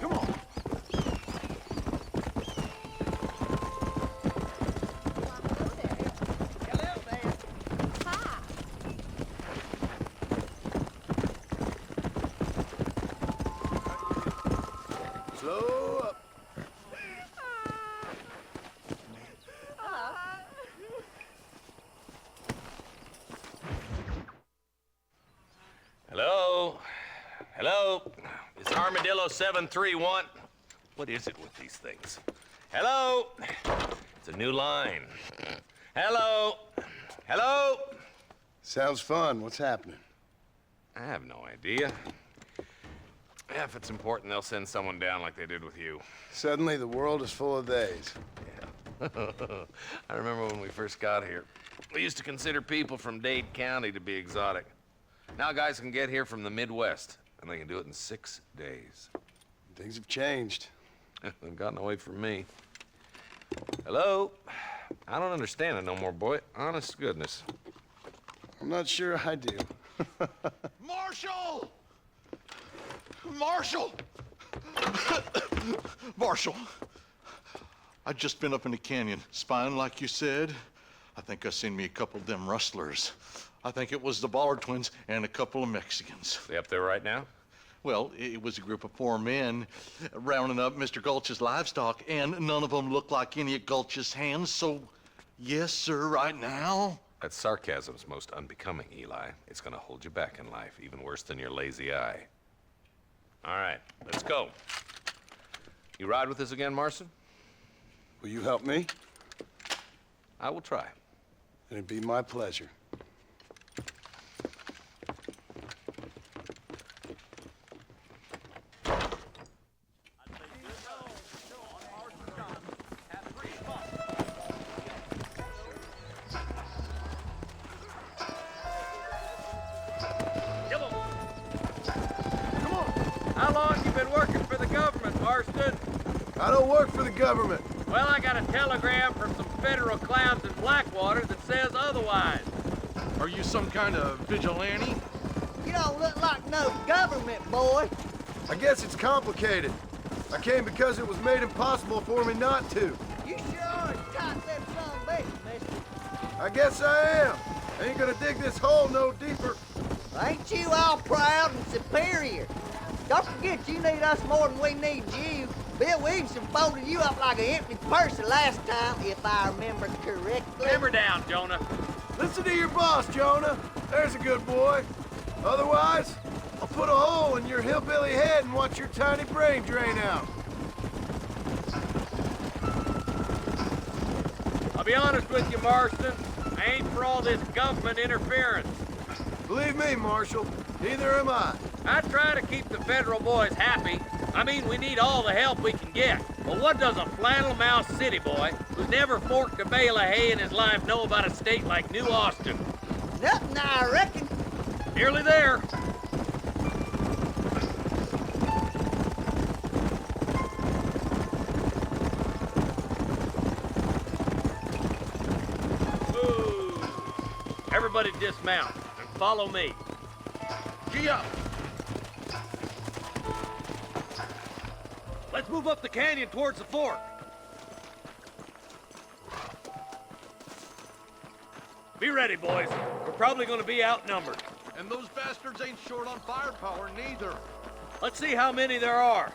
Speaker 6: Come on. Slow up.
Speaker 16: Hello? Hello? It's Armadillo 731. What is it with these things? Hello? It's a new line. Hello? Hello?
Speaker 6: Sounds fun. What's happening?
Speaker 16: I have no idea. Yeah, if it's important, they'll send someone down like they did with you.
Speaker 6: Suddenly, the world is full of theys.
Speaker 16: I remember when we first got here. We used to consider people from Dade County to be exotic. Now guys can get here from the Midwest, and they can do it in 6 days.
Speaker 6: Things have changed.
Speaker 16: They've gotten away from me. Hello? I don't understand it no more, boy. Honest to goodness.
Speaker 6: I'm not sure I do.
Speaker 18: Marshal! Marshal! Marshal! I just been up in the canyon, spying like you said. I think I seen me a couple of them rustlers. I think it was the Ballard twins and a couple of Mexicans.
Speaker 16: They up there right now?
Speaker 18: Well, it was a group of 4 men rounding up Mr. Gulch's livestock, and none of them looked like any of Gulch's hands, so yes, sir, right now.
Speaker 16: That sarcasm's most unbecoming, Eli. It's gonna hold you back in life, even worse than your lazy eye. All right, let's go. You ride with us again, Marston?
Speaker 6: Will you help me?
Speaker 16: I will try.
Speaker 6: It'd be my pleasure.
Speaker 17: How long you been working for the government, Marston?
Speaker 6: I don't work for the government.
Speaker 17: Well, I got a telegram from some federal clowns in Blackwater that says otherwise.
Speaker 12: Are you some kind of vigilante?
Speaker 2: You don't look like no government, boy.
Speaker 6: I guess it's complicated. I came because it was made impossible for me not to.
Speaker 2: You sure are tight them some bitch, mister.
Speaker 6: I guess I am. I ain't gonna dig this hole no deeper.
Speaker 2: Ain't you all proud and superior? Don't forget you need us more than we need you. Bill Williamson folded you up like an empty purse the last time, if I remember correctly.
Speaker 17: Simmer down, Jonah.
Speaker 6: Listen to your boss, Jonah. There's a good boy. Otherwise, I'll put a hole in your hillbilly head and watch your tiny brain drain out.
Speaker 17: I'll be honest with you, Marston. I ain't for all this government interference.
Speaker 6: Believe me, Marshal, neither am I.
Speaker 17: I try to keep the federal boys happy. I mean, we need all the help we can get. Well, what does a flannel-mouthed city boy who's never forked a bale of hay in his life know about a state like New Austin?
Speaker 2: Nothing, I reckon.
Speaker 17: Nearly there. everybody dismount and follow me.
Speaker 12: Gee up!
Speaker 17: Let's move up the canyon towards the fork. Be ready, boys. We're probably gonna be outnumbered.
Speaker 12: And those bastards ain't short on firepower, neither.
Speaker 17: Let's see how many there are.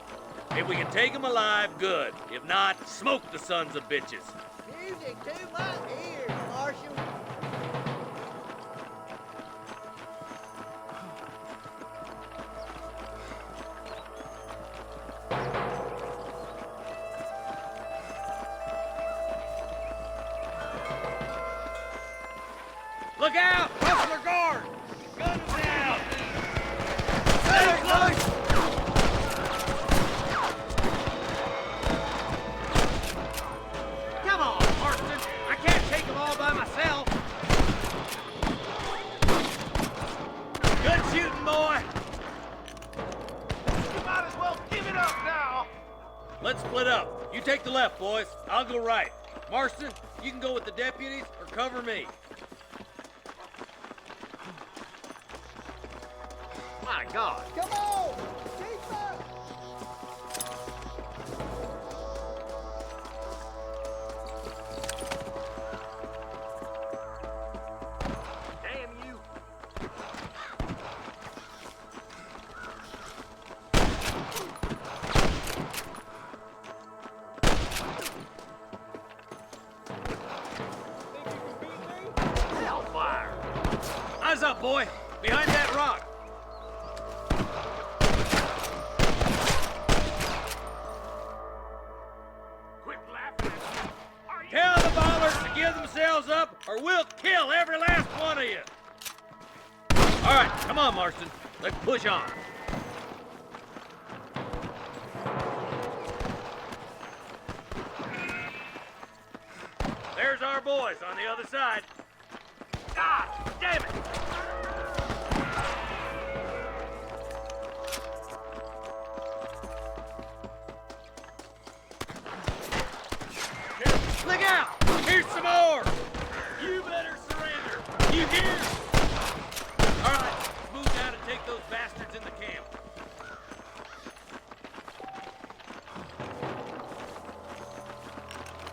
Speaker 17: If we can take them alive, good. If not, smoke the sons of bitches.
Speaker 2: Music to my ears, Marshal.
Speaker 17: Look out! Rustler guard! Guns down! Come on, Marston! I can't take them all by myself! Good shooting, boy!
Speaker 14: You might as well give it up now!
Speaker 17: Let's split up. You take the left, boys. I'll go right. Marston, you can go with the deputies or cover me.
Speaker 14: My God!
Speaker 2: Come on! Keep up!
Speaker 14: Damn you! Hellfire!
Speaker 17: Eyes up, boy. Behind that rock.
Speaker 14: Quit laughing at me!
Speaker 17: Tell the ballers to give themselves up, or we'll kill every last one of you. All right, come on, Marston. Let's push on. There's our boys on the other side. Ah, damn it! Look out! Here's some more! You better surrender! You hear? All right, let's move down and take those bastards in the camp.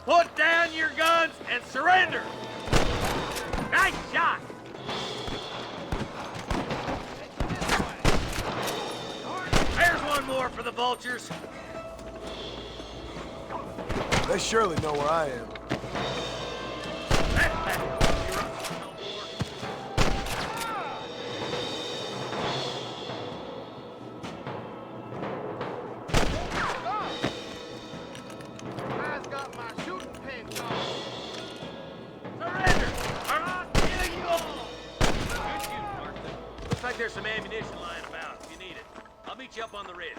Speaker 17: Put down your guns and surrender! Nice shot! There's one more for the vultures.
Speaker 6: They surely know where I am.
Speaker 14: I've got my shooting pinch on.
Speaker 17: Surrender! Or I'll kill you all! Good shooting, Marston. Looks like there's some ammunition lying about if you need it. I'll meet you up on the ridge.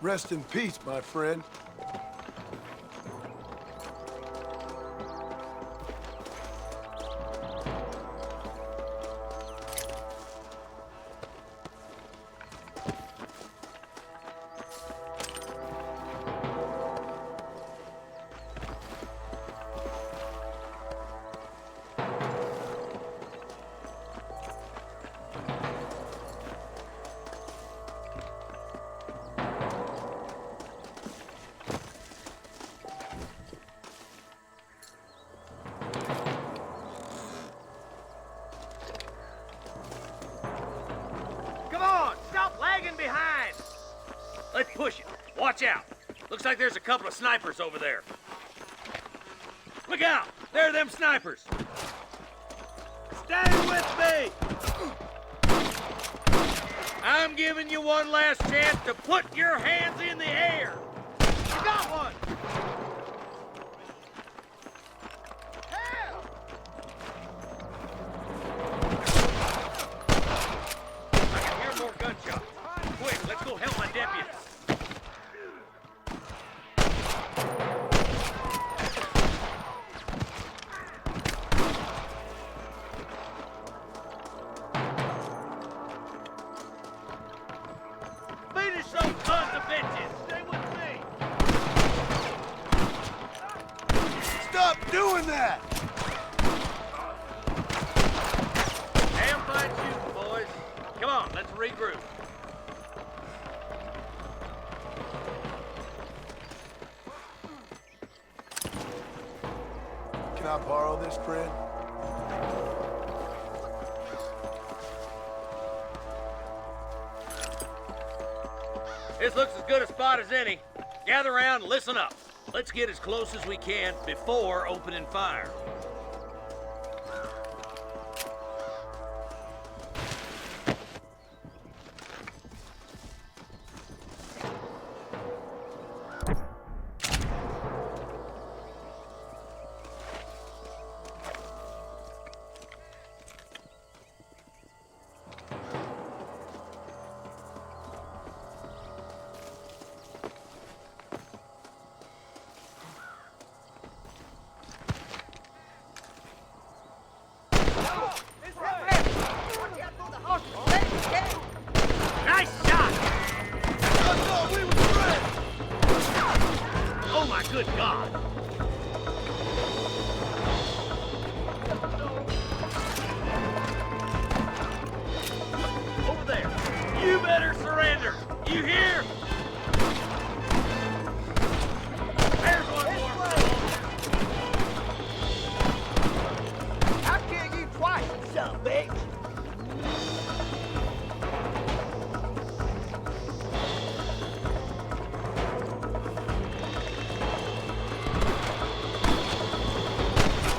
Speaker 6: Rest in peace, my friend.
Speaker 17: Come on! Stop lagging behind! Let's push it. Watch out. Looks like there's a couple of snipers over there. Look out! There are them snipers! Stay with me! I'm giving you one last chance to put your hands in the air! You got one! I can hear more gunshots. Quick, let's go help my deputies. Finish those sons of bitches! Stay with me!
Speaker 6: Stop doing that!
Speaker 17: regroup.
Speaker 6: Can I borrow this, Fred?
Speaker 17: This looks as good a spot as any. Gather around and listen up. Let's get as close as we can before opening fire. Nice shot! Oh my good God! Over there! You better surrender! You hear? There's one more!
Speaker 2: I'll kill you twice, you son of a bitch.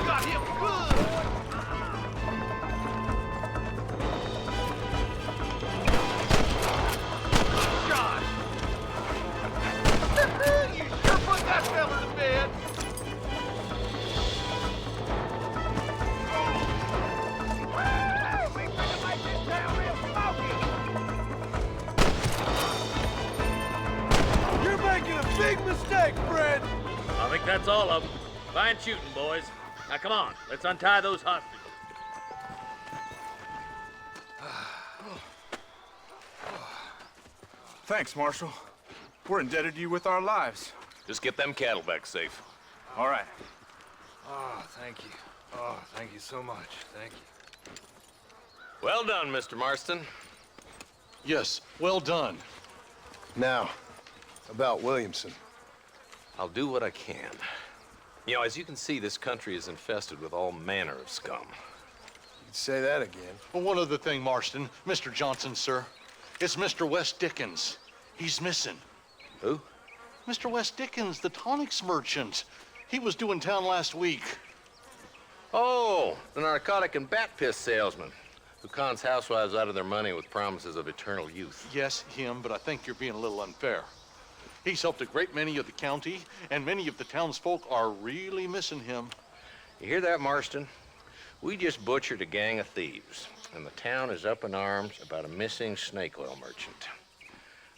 Speaker 12: Got him good!
Speaker 14: Shot!
Speaker 12: You sure put that fella to bed!
Speaker 2: We finna make this town real smoky.
Speaker 12: You're making a big mistake, Fred!
Speaker 17: I think that's all of them. Fine shooting, boys. Now come on, let's untie those hostages.
Speaker 19: Thanks, Marshal. We're indebted to you with our lives.
Speaker 16: Just get them cattle back safe.
Speaker 19: All right.
Speaker 12: Oh, thank you. Oh, thank you so much. Thank you.
Speaker 16: Well done, Mr. Marston.
Speaker 18: Yes, well done.
Speaker 6: Now, about Williamson.
Speaker 16: I'll do what I can. You know, as you can see, this country is infested with all manner of scum.
Speaker 6: You'd say that again.
Speaker 18: Well, one other thing, Marston. Mr. Johnson, sir. It's Mr. Wes Dickens. He's missing.
Speaker 16: Who?
Speaker 18: Mr. Wes Dickens, the tonics merchant. He was due in town last week.
Speaker 16: Oh, the narcotic and bat piss salesman who cons housewives out of their money with promises of eternal youth.
Speaker 18: Yes, him, but I think you're being a little unfair. He's helped a great many of the county, and many of the townsfolk are really missing him.
Speaker 16: You hear that, Marston? We just butchered a gang of thieves, and the town is up in arms about a missing snake oil merchant.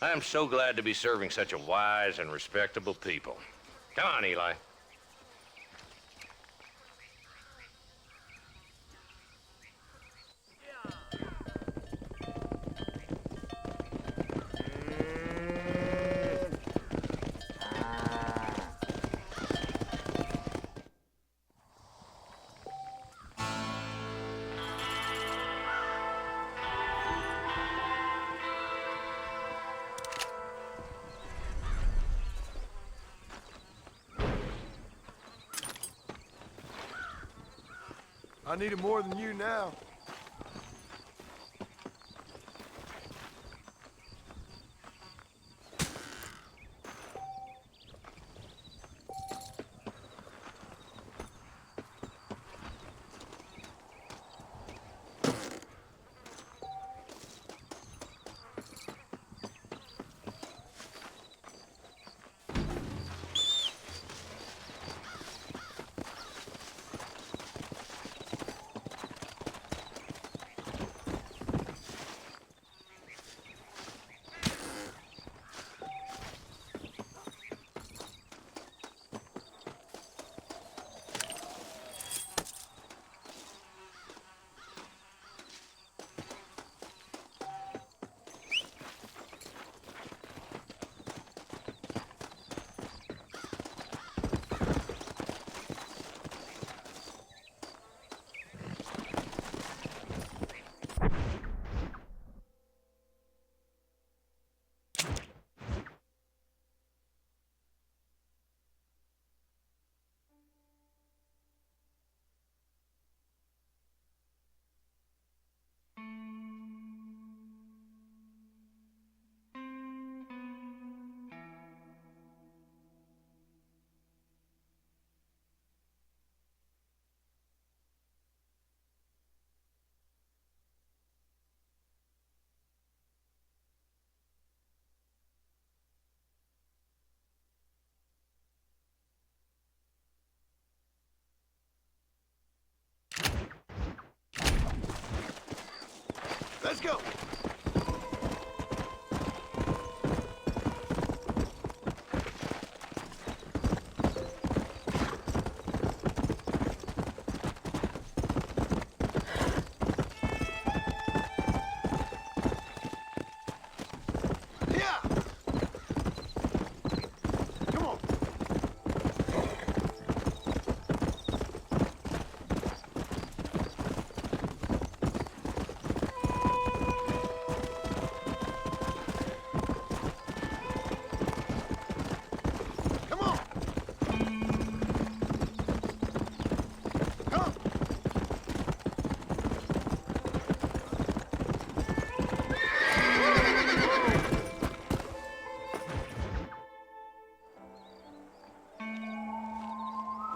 Speaker 16: I am so glad to be serving such a wise and respectable people. Come on, Eli.
Speaker 6: I need it more than you now. go.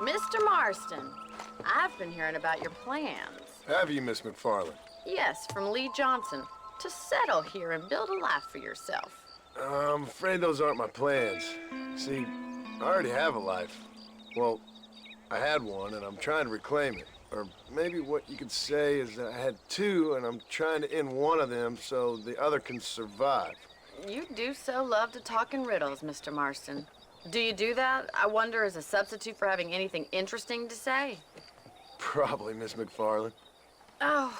Speaker 8: Mr. Marston, I've been hearing about your plans.
Speaker 6: Have you, Miss McFarland?
Speaker 8: Yes, from Lee Johnson, to settle here and build a life for yourself.
Speaker 6: I'm afraid those aren't my plans. See, I already have a life. Well, I had one, and I'm trying to reclaim it. Or maybe what you could say is that I had two, and I'm trying to end one of them so the other can survive.
Speaker 8: You do so love to talk in riddles, Mr. Marston. Do you do that, I wonder, as a substitute for having anything interesting to say?
Speaker 6: Probably, Miss McFarland.
Speaker 8: Oh,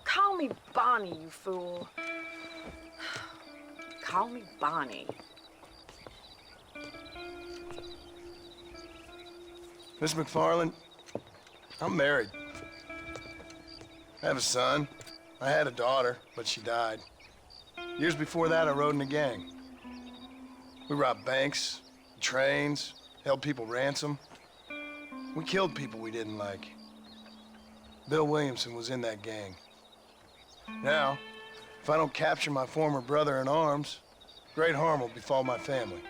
Speaker 8: call me Bonnie, you fool. Call me Bonnie.
Speaker 6: Miss McFarland, I'm married. I have a son. I had a daughter, but she died. Years before that, I rode in a gang. We robbed banks, trains, held people ransom. We killed people we didn't like. Bill Williamson was in that gang. Now, if I don't capture my former brother in arms, great harm will befall my family.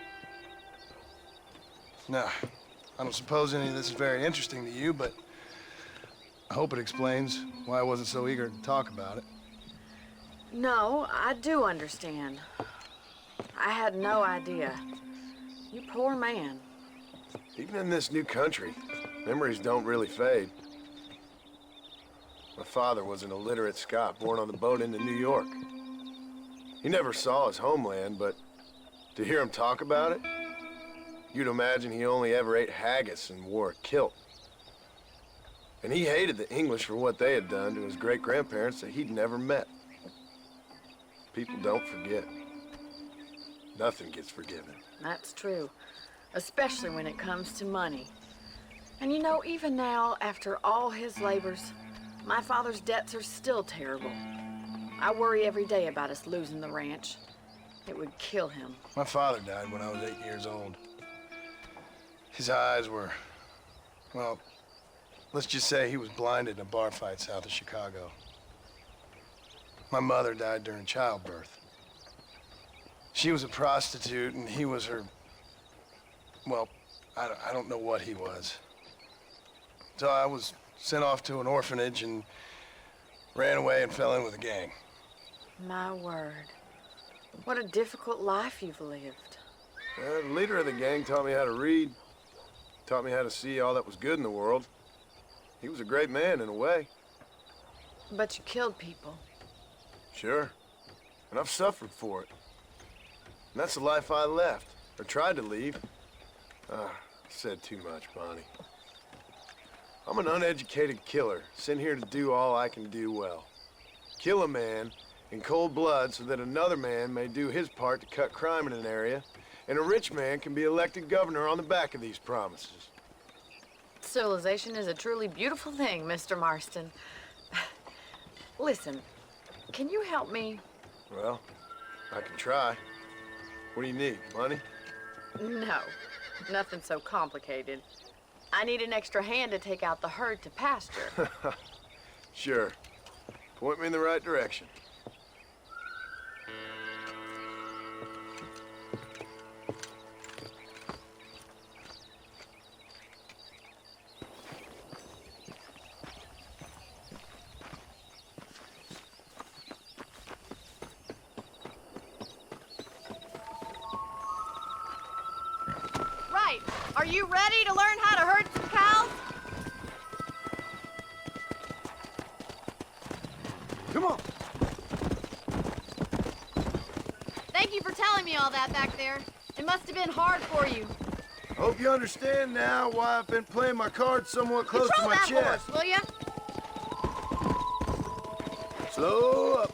Speaker 6: Now, I don't suppose any of this is very interesting to you, but I hope it explains why I wasn't so eager to talk about it.
Speaker 8: No, I do understand. I had no idea. You poor man.
Speaker 6: Even in this new country, memories don't really fade. My father was an illiterate Scot born on the boat into New York. He never saw his homeland, but to hear him talk about it, you'd imagine he only ever ate haggis and wore a kilt. And he hated the English for what they had done to his great-grandparents that he'd never met. People don't forget. Nothing gets forgiven.
Speaker 8: That's true, especially when it comes to money. And you know, even now, after all his labors, my father's debts are still terrible. I worry every day about us losing the ranch. It would kill him.
Speaker 6: My father died when I was 8 years old. His eyes were, well, let's just say he was blinded in a bar fight south of Chicago. My mother died during childbirth. She was a prostitute, and he was her, well, I don't know what he was. So I was sent off to an orphanage and ran away and fell in with a gang.
Speaker 8: My word. What a difficult life you've lived.
Speaker 6: The leader of the gang taught me how to read, taught me how to see all that was good in the world. He was a great man in a way.
Speaker 8: But you killed people.
Speaker 6: Sure. And I've suffered for it. And that's the life I left, or tried to leave. I said too much, Bonnie. I'm an uneducated killer, sent here to do all I can do well. Kill a man in cold blood so that another man may do his part to cut crime in an area, and a rich man can be elected governor on the back of these promises.
Speaker 8: Civilization is a truly beautiful thing, Mr. Marston. Listen, can you help me?
Speaker 6: Well, I can try. What do you need, money?
Speaker 8: No, nothing so complicated. I need an extra hand to take out the herd to pasture.
Speaker 6: Sure. Point me in the right direction.
Speaker 10: Right. Are you ready to learn how to herd some cows?
Speaker 6: Come on.
Speaker 10: all that back there? It must have been hard for you.
Speaker 6: Hope you understand now why I've been playing my cards somewhat close
Speaker 10: Control
Speaker 6: to my
Speaker 10: that
Speaker 6: chest.
Speaker 10: horse, will ya?
Speaker 6: Slow up.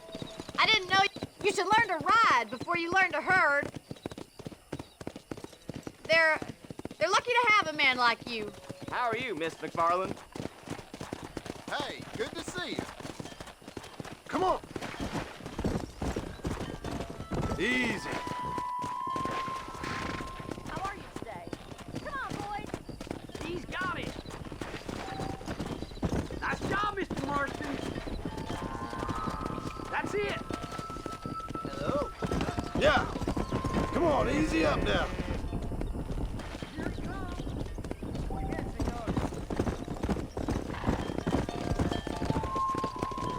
Speaker 10: I didn't know you should learn to ride before you learn to herd. They're lucky to have a man like you.
Speaker 9: How are you, Miss McFarland?
Speaker 6: Hey, good to see you. Come on. Easy.
Speaker 10: How are you today? Come on, boys.
Speaker 13: He's got it. Nice job, Mr. Marston. That's it.
Speaker 6: Hello. Yeah. Come on, easy up now.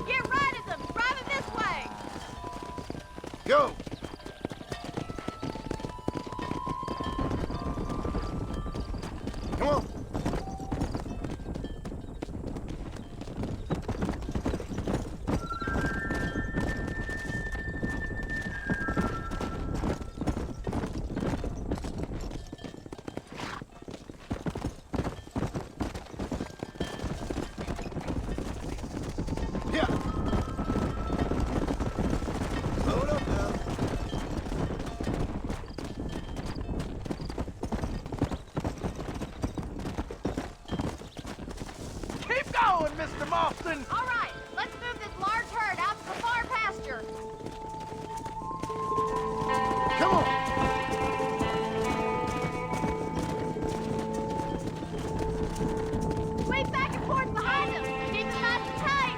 Speaker 10: Get right at them. Drive it this way.
Speaker 6: Go. Come on. Yeah. Slow it up now.
Speaker 13: Keep going, Mr. Marston.
Speaker 10: All right, let's move this large herd out to the far pasture.
Speaker 6: Come on.
Speaker 10: Sweep back and forth behind them. Keep them nice and tight.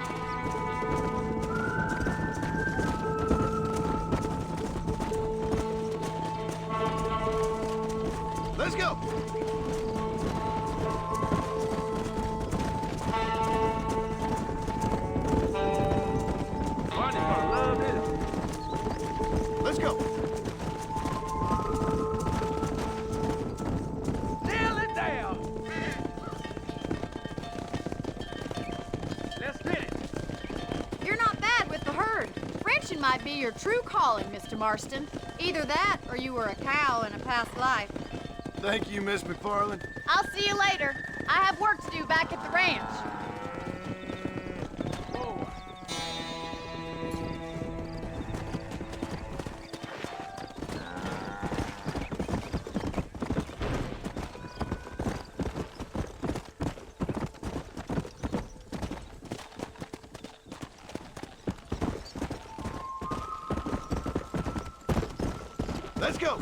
Speaker 6: Let's go.
Speaker 9: Barney's gonna love this.
Speaker 6: Let's go.
Speaker 13: Nail it down. Let's hit it.
Speaker 10: You're not bad with the herd. Ranching might be your true calling, Mr. Marston. Either that, or you were a cow in a past life.
Speaker 6: Thank you, Miss McFarland.
Speaker 10: I'll see you later. I have work to do back at the ranch.
Speaker 6: Let's go.